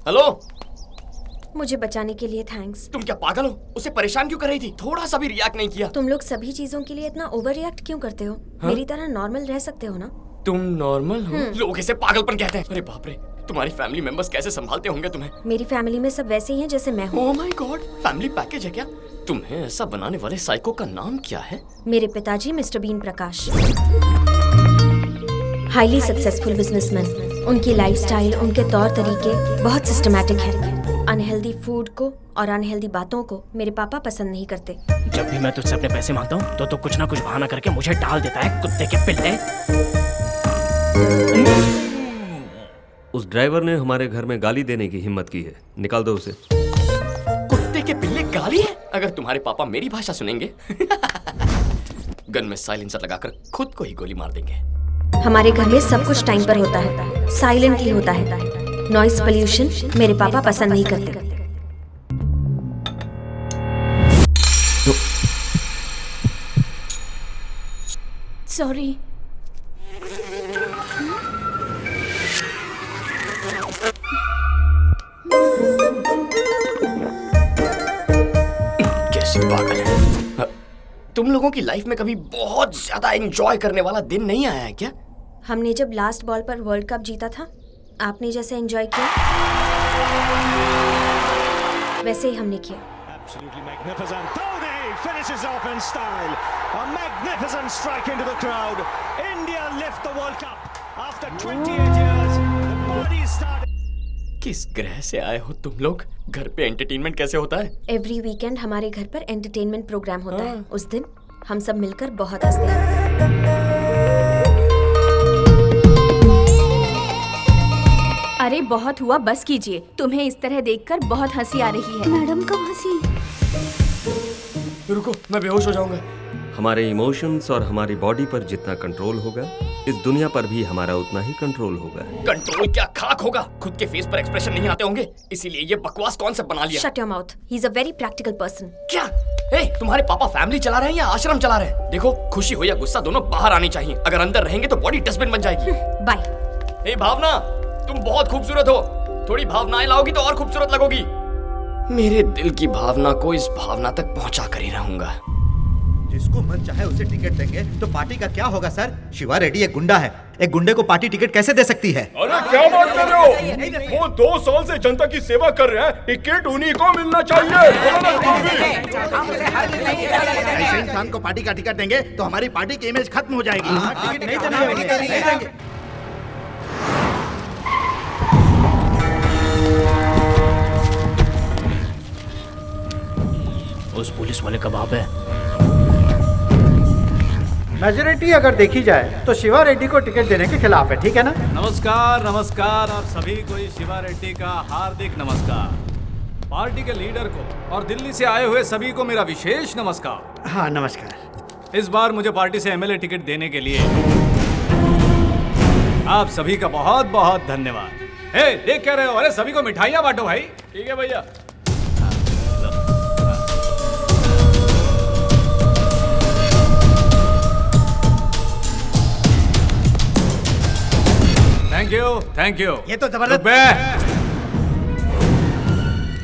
Hello. मुझे बचाने के लिए थैंक्स। तुम क्या पागल हो? उसे परेशान क्यों कर रही थी? थोड़ा सा भी रिएक्ट नहीं किया। तुम लोग सभी चीजों के लिए इतना ओवर रिएक्ट क्यों करते हो? मेरी तरह नॉर्मल रह सकते हो ना? तुम नॉर्मल हो? लोग इसे पागलपन कहते हैं। अरे बाप रे, तुम्हारी फैमिली मेंबर्स कैसे संभालते होंगे तुम्हें? मेरी फैमिली में सब वैसे ही हैं जैसे मैं हूँ। Oh my God, family package है क्या? तुम्हें ऐसा बनाने वाले साइको का नाम क्या है? मेरे पिताजी mister Bean Prakash, highly successful businessman. उनकी लाइफस्टाइल, उनके तौर तरीके बहुत सिस्टमैटिक है। अनहेल्दी फूड को और अनहेल्दी बातों को मेरे पापा पसंद नहीं करते। जब भी मैं तुझसे अपने पैसे मांगता हूँ तो कुछ ना कुछ बहाना करके मुझे टाल देता है, कुत्ते के पिल्ले। उस ड्राइवर ने हमारे घर में गाली देने की हिम्मत की है, निकाल दो उसे। कुत्ते के पिल्ले गाली है? अगर तुम्हारे पापा मेरी भाषा सुनेंगे गन में साइलेंसर लगाकर खुद को ही गोली मार देंगे। हमारे घर में सब कुछ टाइम पर होता है, साइलेंटली होता है। नॉइस पोल्यूशन मेरे पापा पसंद नहीं करते। सॉरी। कैसी पागल है। तुम लोगों की लाइफ में कभी बहुत ज्यादा एंजॉय करने वाला दिन नहीं आया है क्या? हमने जब लास्ट बॉल पर वर्ल्ड कप जीता था, आपने जैसे एंजॉय किया वैसे ही हमने किया। Absolutely magnificent. Dhoni finishes off in style. A magnificent strike into the crowd. India lift the World Cup after 28 years. The party started. किस ग्रह से आए हो तुम लोग? घर पे एंटरटेनमेंट कैसे होता है? एवरी वीकेंड हमारे घर पर एंटरटेनमेंट प्रोग्राम होता है। उस दिन हम सब मिलकर बहुत हंसते हैं। अरे बहुत हुआ, बस कीजिए। तुम्हें इस तरह देखकर बहुत हंसी आ रही है। मैडम कब हंसी? रुको, मैं बेहोश हो जाऊंगा। हमारे इमोशंस और हमारी बॉडी पर जितना कंट्रोल होगा, इस दुनिया पर भी हमारा उतना ही कंट्रोल होगा। कंट्रोल क्या खाक होगा? खुद के फेस पर एक्सप्रेशन नहीं आते होंगे, इसीलिए ये बकवास कॉन्सेप्ट बना लिया। Shut your mouth. He is a very practical person. क्या? तुम्हारे पापा फैमिली चला रहे हैं या आश्रम चला रहे हैं? देखो, खुशी हो या गुस्सा दोनों बाहर आनी चाहिए। अगर अंदर रहेंगे तो बॉडी डस्टबिन बन जाएगी। बाय। भावना, तुम बहुत खूबसूरत हो। थोड़ी भावनाएं लाओगी तो और खूबसूरत लगोगी। मेरे दिल की भावना को इस भावना तक पहुंचा कर ही रहूंगा। जिसको मन चाहे उसे टिकट देंगे तो पार्टी का क्या होगा सर? शिवा रेड्डी एक गुंडा है। एक गुंडे को पार्टी टिकट कैसे दे सकती है? अरे क्या बात कर रहे हो? वो 2 साल से जनता की सेवा कर रहे हैं, टिकट उन्हीं को मिलना चाहिए। ऐसे इंसान को पार्टी का टिकट देंगे तो हमारी पार्टी की इमेज खत्म हो जाएगी। टिकट नहीं देंगे। उस पुलिस वाले का बाप है। मेजॉरिटी अगर देखी जाए तो शिवा रेड्डी को टिकट देने के खिलाफ है, ठीक है ना? नमस्कार नमस्कार, आप सभी को शिवा रेड्डी का हार्दिक नमस्कार। पार्टी के लीडर को और दिल्ली से आए हुए सभी को मेरा विशेष नमस्कार। हाँ नमस्कार। इस बार मुझे पार्टी से एमएलए टिकट देने के लिए आप सभी का बहुत बहुत धन्यवाद। देख क्या रहे हो? अरे सभी को मिठाइयाँ बांटो भाई। ठीक है भैया। Thank you. ये तो जबरदस्त।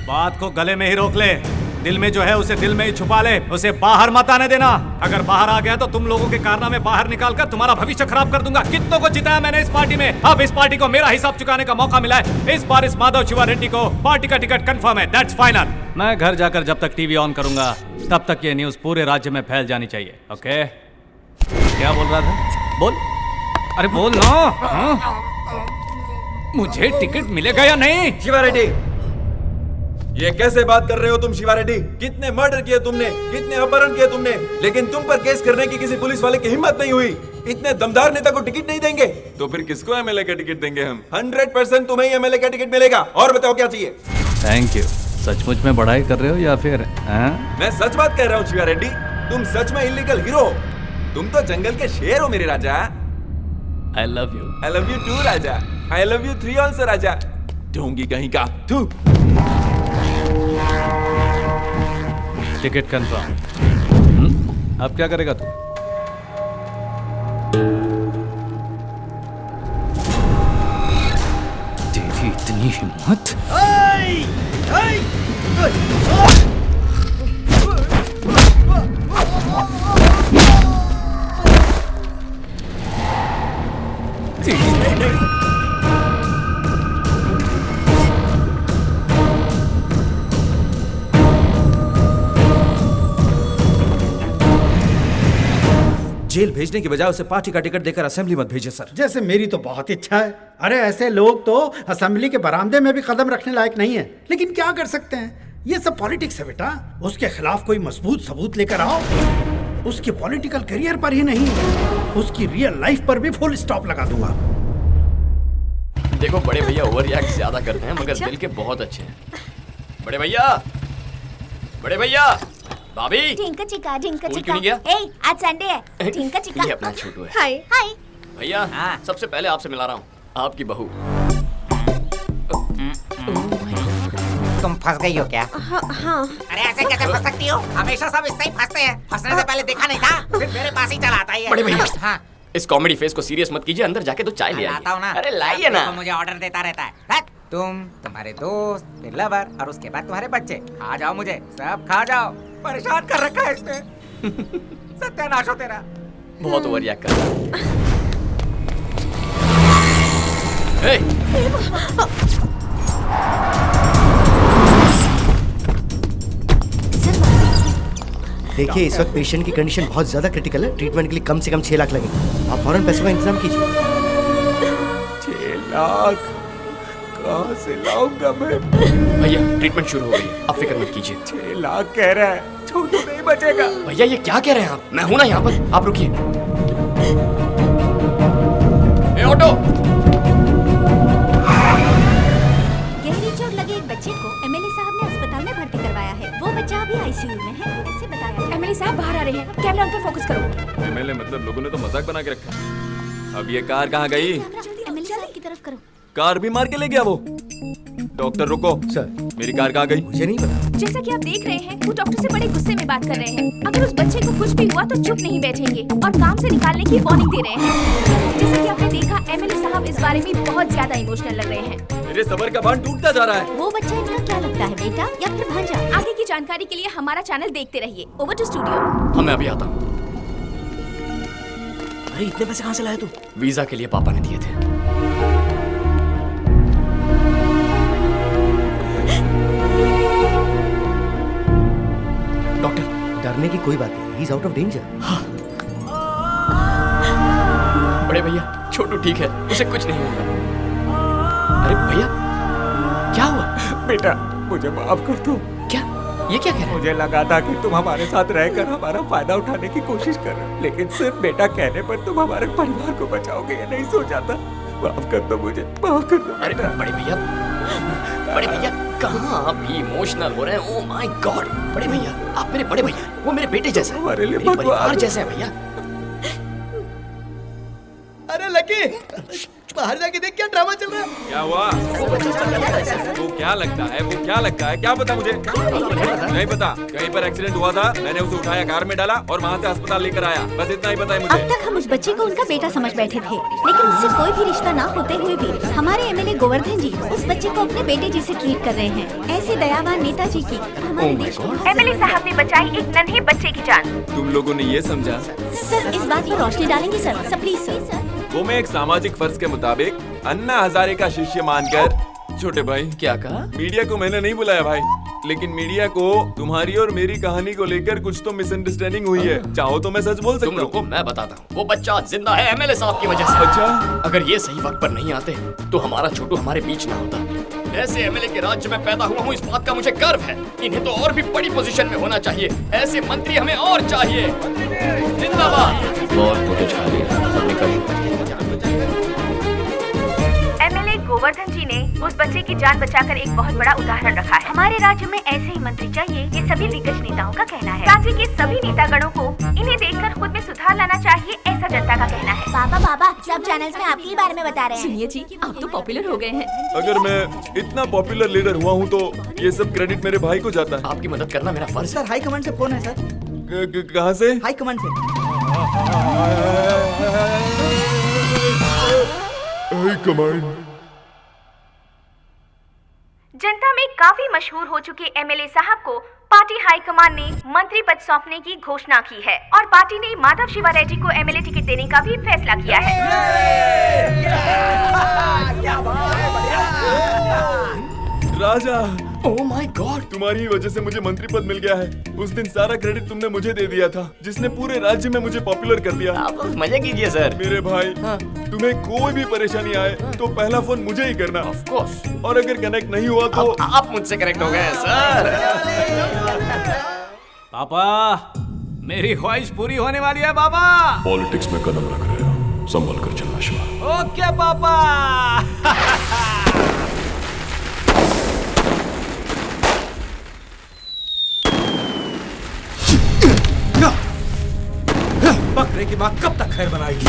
बात को गले में ही रोक ले। दिल में जो है उसे दिल में ही छुपा ले, उसे बाहर मत आने देना। अगर बाहर आ गया तो तुम लोगों के कारनामे बाहर निकाल कर तुम्हारा भविष्य खराब कर दूंगा। कितनों को जिताया मैंने इस पार्टी में, अब इस पार्टी को मेरा हिसाब चुकाने का मौका मिला है। इस बार इस माधव शिवा रेड्डी को पार्टी का टिकट कंफर्म है। That's final. मैं घर जाकर जब तक टीवी ऑन करूंगा तब तक ये न्यूज पूरे राज्य में फैल जानी चाहिए। ओके? क्या बोल रहा था? बोल। अरे बोल ना। मुझे टिकट मिलेगा या नहीं? शिवा रेड्डी, ये कैसे बात कर रहे हो तुम? शिवा रेड्डी, कितने मर्डर किए तुमने, कितने अपहरण किए तुमने, लेकिन तुम पर केस करने की किसी पुलिस वाले की हिम्मत नहीं हुई। इतने दमदार नेता को टिकट नहीं देंगे तो फिर किसको एमएलए का टिकट देंगे हम? 100% तुम्हें ही एमएलए का टिकट मिलेगा। और बताओ क्या चाहिए? Thank you. सचमुच में बढ़ाई कर रहे हो या फिर? मैं सच बात कह रहा हूँ शिवा रेड्डी, तुम सच में इलीगल हीरो हो। तुम तो जंगल के शेर हो मेरे राजा। I love you. I love you too Raja. I love you 3 also राजा। ढोंगी कहीं का तू। Ticket confirm. अब क्या करेगा तू? तेरी इतनी हिम्मत? जेल भेजने की बजाय उसे पार्टी का टिकट देकर असेंबली मत भेजिए सर। जैसे मेरी तो बहुत इच्छा है। अरे ऐसे लोग तो असेंबली के बरामदे में भी कदम रखने लायक नहीं है, लेकिन क्या कर सकते हैं, ये सब पॉलिटिक्स है बेटा। उसके खिलाफ कोई मजबूत सबूत लेकर आओ। उसके पॉलिटिकल करियर पर ही नहीं, उसकी रियल लाइफ पर भी फुल स्टॉप लगा दूंगा। देखो बड़े भैया ओवर रिएक्ट ज्यादा करते हैं, मगर दिल के बहुत अच्छे हैं। बड़े भैया, बड़े भैया, भाभी। ढिंका चिका, ढिंका स्कूल चिका। क्यों नहीं गया? ए, आज संडे है। ढिंका चिका। ये अपना छोटू है। हाय हाय। भैया सबसे पहले आपसे मिला रहा हूँ, आपकी बहू। तुम फंस गई हो क्या? हाँ। अरे ऐसे कैसे फंस सकती हो? हमेशा सब इससे ही फंसते हैं। फंसने से पहले देखा नहीं था, फिर मेरे पास ही चला आता है। बड़े भैया, हाँ। इस कॉमेडी फेस को सीरियस मत कीजिए, अंदर जाके तो चाय ले लाता हूँ ना। आइए। अरे लाइए ना। देखो, मुझे ऑर्डर देता रहता है। तुम, तुम्हारे दोस्त, फिर लवर और उसके बाद तुम्हारे बच्चे। खा जाओ मुझे, सब खा जाओ। परेशान कर रखा है इसने। सत्यानाश हो तेरा। बहुत ओवर रिएक्ट कर रहा है। देखिए इस वक्त पेशेंट की कंडीशन बहुत ज्यादा क्रिटिकल है। ट्रीटमेंट के लिए कम से कम 6 लाख लगेंगे। आप फौरन पैसों का इंतजाम कीजिए। 6 लाख कहाँ से लाऊंगा मैं? भैया ट्रीटमेंट शुरू हो गई है, आप फिक्र मत कीजिए। 6 लाख कह रहा है, छोटू नहीं बचेगा। भैया ये क्या कह रहे हैं आप? मैं हूं ना यहाँ पर, आप रुकिए। ऑटो। गहरी चोट लगे एक बच्चे को एमएलए साहब ने अस्पताल में भर्ती करवाया है। वो बच्चा अभी आईसीयू में है, ऐसे बताया। एमएलए साहब बाहर आ रहे हैं, कैमरा उन पर फोकस करो। एमएलए मतलब लोगों ने तो मजाक बना के रखा। अब ये कार कहाँ गई? एमएलए साहब की तरफ करो। कार भी मार के ले गया वो। डॉक्टर रुको सर, मेरी कार कहाँ गई? मुझे नहीं पता। जैसा कि आप देख रहे हैं, वो डॉक्टर से बड़े गुस्से में बात कर रहे हैं। अगर उस बच्चे को कुछ भी हुआ तो चुप नहीं बैठेंगे और काम से निकालने की वार्निंग दे रहे हैं। जैसा कि आपने देखा, एमएलए साहब इस बारे में बहुत ज्यादा इमोशनल लग रहे हैं। मेरे सबर का बांध टूटता जा रहा है। वो बच्चा इनका क्या लगता है, बेटा या फिर भांजा? आगे की जानकारी के लिए हमारा चैनल देखते रहिए। Over to studio. हाँ मैं अभी आता हूँ। अरे इतने पैसे कहाँ से लाए तू? वीजा के लिए पापा ने दिए थे। डॉक्टर, डरने की कोई बात नहीं, he is out of danger. बड़े भैया छोटू ठीक है, उसे कुछ नहीं होगा। अरे भैया क्या हुआ? बेटा मुझे माफ कर दो। क्या? ये क्या कह रहे हैं? मुझे लगा था कि तुम हमारे साथ रहकर हमारा फायदा उठाने की कोशिश कर रहे हो, लेकिन सिर्फ बेटा कहने पर तुम हमारे परिवार को बचाओगे ये नहीं सोचा था। माफ कर दो मुझे, माफ कर दो। अरे बड़े भैया कहाँ आप भी इमोशनल हो रहे हैं? ओह माय गॉड, बड़े भैया आप मेरे बड़े भैया, वो मेरे बेटे जैसे हैं, हमारे लिए मेरे परिवार भगवान जैसे हैं भैया। अरे लकी, बाहर जाके देख क्या ड्रामा चल रहा है। क्या हुआ? वो क्या लगता है? वो क्या लगता है? क्या पता मुझे? नहीं पता। कहीं पर एक्सीडेंट हुआ था, मैंने उसे उठाया, कार में डाला और वहाँ से अस्पताल लेकर आया। बस इतना ही पता है मुझे। अब तक हम उस बच्चे को उनका बेटा समझ बैठे थे, लेकिन उससे कोई भी रिश्ता ना होते हुए भी हमारे एमएलए गोवर्धन जी उस बच्चे को अपने बेटे जैसे ट्रीट कर रहे हैं। ऐसे दयावान नेताजी की हमारे देश को एमएलए साहब ने बचाई एक नन्हे बच्चे की जान। तुम लोगों ने ये समझा? सर इस बात पर रोशनी डालेंगे सर, प्लीज सर। वो मैं एक सामाजिक फर्ज के मुताबिक अन्ना हजारे का शिष्य मानकर। छोटे भाई क्या कहा? मीडिया को मैंने नहीं बुलाया भाई, लेकिन मीडिया को तुम्हारी और मेरी कहानी को लेकर कुछ तो मिसअंडरस्टैंडिंग हुई है। चाहो तो मैं सच बोल सकता हूँ। मैं बताता हूँ, वो बच्चा जिंदा है एमएलए साहब की वजह से। अच्छा, अगर ये सही वक्त पर नहीं आते तो हमारा छोटू हमारे बीच ना होता। ऐसे एमएलए के राज्य में पैदा हुआ हूँ, इस बात का मुझे गर्व है। इन्हें तो और भी बड़ी पोजीशन में होना चाहिए। ऐसे मंत्री हमें और चाहिए। जिंदाबाद। बहुत फोटो छा रही है। एमएलए गोवर्धन जी ने उस बच्चे की जान बचाकर एक बहुत बड़ा उदाहरण रखा है। हमारे राज्य में ऐसे ही मंत्री चाहिए, ये सभी दिग्गज नेताओं का कहना है। राज्य के सभी नेतागणों को इन्हें देखकर खुद में सुधार लाना चाहिए, ऐसा जनता का कहना है। बाबा सब चैनल्स में आपके ही बारे में बता रहे हैं। सुनिए जी, आप तो पॉपुलर हो गए हैं। अगर मैं इतना पॉपुलर लीडर हुआ हूँ तो ये सब क्रेडिट मेरे भाई को जाता है। आपकी मदद करना मेरा फर्ज है। सर हाई कमांड से फोन है सर। कहाँ से? हाई कमांड से। High command. जनता में काफी मशहूर हो चुके एमएलए साहब को पार्टी हाईकमान ने मंत्री पद सौंपने की घोषणा की है और पार्टी ने माधव शिवा रेड्डी को एमएलए टिकट देने का भी फैसला किया है। राजा, ओह माय गॉड, तुम्हारी ही वजह से मुझे मंत्री पद मिल गया है। उस दिन सारा क्रेडिट तुमने मुझे दे दिया था, जिसने पूरे राज्य में मुझे पॉपुलर कर दिया। आप मजे कीजिए सर। मेरे भाई, तुम्हें कोई भी परेशानी आए तो पहला फोन मुझे ही करना। Of course. और अगर कनेक्ट नहीं हुआ तो आप मुझसे कनेक्ट हो गए सर। पापा, मेरी ख्वाहिश पूरी होने वाली है पापा। पॉलिटिक्स में कदम रख रहे हो, संभल कर चलना शिवा। ओके पापा। बकरे की माँ कब तक खैर बनाएगी?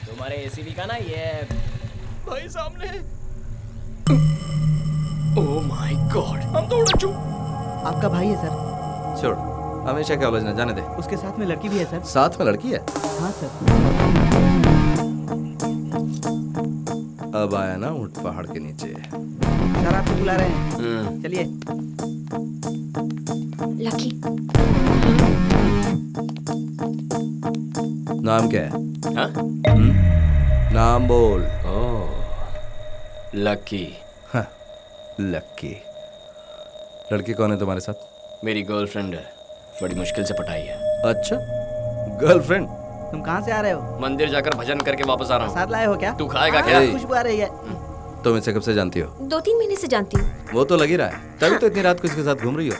तुम्हारे एसीबी का ना ये भाई सामने। ओह माय गॉड, हम तो उड़ चुके। आपका भाई है सर। छोड़, हमेशा क्या उलझना, जाने दे। उसके साथ में लड़की भी है सर। साथ में लड़की है? हाँ सर। अब आया ना ऊंट पहाड़ के नीचे। सर आपको बुला रहे हैं, चलिए। लकी, नाम क्या है? हाँ? नाम बोल। लकी। हाँ, लकी। लड़की कौन है तुम्हारे साथ? मेरी गर्लफ्रेंड है, बड़ी मुश्किल से पटाई है। अच्छा, गर्लफ्रेंड? तुम कहाँ से आ रहे हो? मंदिर जाकर भजन करके वापस आ रहा हूँ। साथ लाए हो क्या? तू खाएगा क्या? खुशबू आ रही है। तुम इसे कब से जानती हो? 2-3 महीने से जानती हूँ। वो तो लग ही रहा है, तभी तो इतनी रात को इसके साथ घूम रही हो।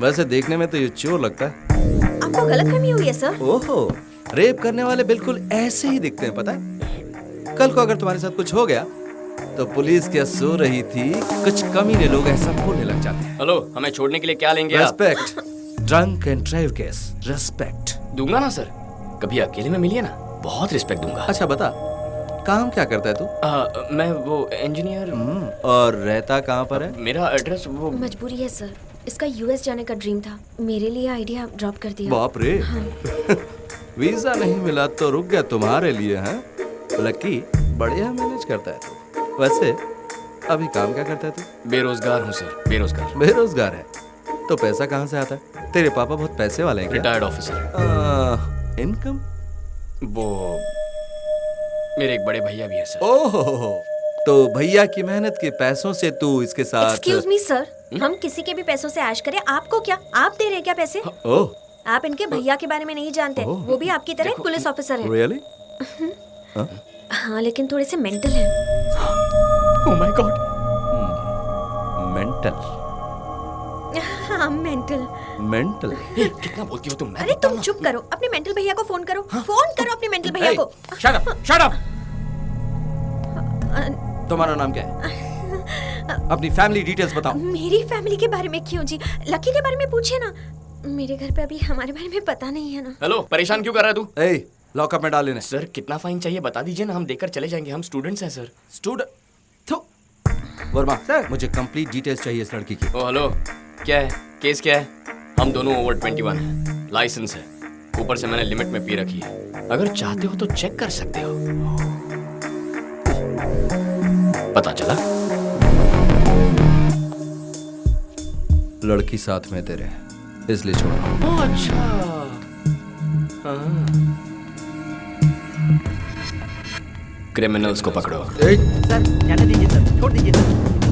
वैसे देखने में तो ये चोर लगता है। आपको गलतफहमी हुई है सर। ओहो, रेप करने वाले बिल्कुल ऐसे ही दिखते हैं, पता है? कल को अगर तुम्हारे साथ कुछ हो गया तो पुलिस क्या सो रही थी, कुछ कमीने लोग ऐसा बोलने लग जाते हैं। हेलो, हमें छोड़ने के लिए क्या लेंगे आप? Respect. Drunk and drive case, respect दूंगा ना सर, कभी अकेले में मिलिए ना, बहुत रिस्पेक्ट दूंगा। अच्छा बता, काम क्या करता है तू? मैं वो इंजीनियर। और रहता कहाँ पर है? मेरा एड्रेस वो मजबूरी है सर, इसका यूएस जाने का ड्रीम था, मेरे लिए आइडिया ड्रॉप कर दिया। बाप रे। हाँ। वीजा नहीं मिला तो रुक गया तुम्हारे लिए, हैं? लकी बढ़िया मैनेज करता है तू। वैसे अभी काम क्या करता है तू? बेरोजगार हूँ सर, बेरोजगार। बेरोजगार है तो पैसा कहाँ से आता है? तेरे पापा बहुत पैसे वाले हैं क्या? Retired officer. इनकम? वो मेरे एक बड़े भैया भी है सर। ओहो, तो भैया की मेहनत के पैसों से तू इसके साथ? एक्सक्यूज मी सर, हम किसी के भी पैसों से ऐश करें, आपको क्या? आप दे रहे हैं क्या पैसे? ओह, आप इनके भैया के बारे में नहीं जानते, वो भी आपकी तरह एक पुलिस ऑफिसर है। रियली? हाँ, लेकिन थोड़े से मेंटल है। Oh my God. मेंटल? हाँ, मेंटल। मेंटल? कितना बोलती हो तुम? अरे तुम चुप करो, अपने मेंटल भैया को फोन करो। फोन करो अपने मेंटल भैया को। Shut up, shut up. तुम्हारा नाम क्या है? अपनी फैमिली डिटेल्स बताओ। मेरी फैमिली के बारे में क्यों जी? लकी के बारे में पूछे ना, मेरे घर पे अभी हमारे बारे में पता नहीं है ना। हेलो, परेशान क्यों कर रहा है तू? ए, लॉकअप में डाल लेने। सर कितना फाइन चाहिए बता दीजिए ना, हम देकर चले जाएंगे, हम स्टूडेंट्स हैं सर। स्टूडेंट? वर्मा सर, मुझे कंप्लीट डिटेल्स चाहिए इस लड़की की। ओ हेलो, क्या है केस, क्या है? हम दोनों ओवर 21 हैं, लाइसेंस है, ऊपर से मैंने लिमिट में पी रखी है। अगर चाहते हो तो चेक कर सकते हो। पता चला? लड़की साथ में तेरे, इसलिए छोड़। अच्छा। क्रिमिनल्स को पकड़ो। सर जाने दीजिए सर, छोड़ दीजिए सर।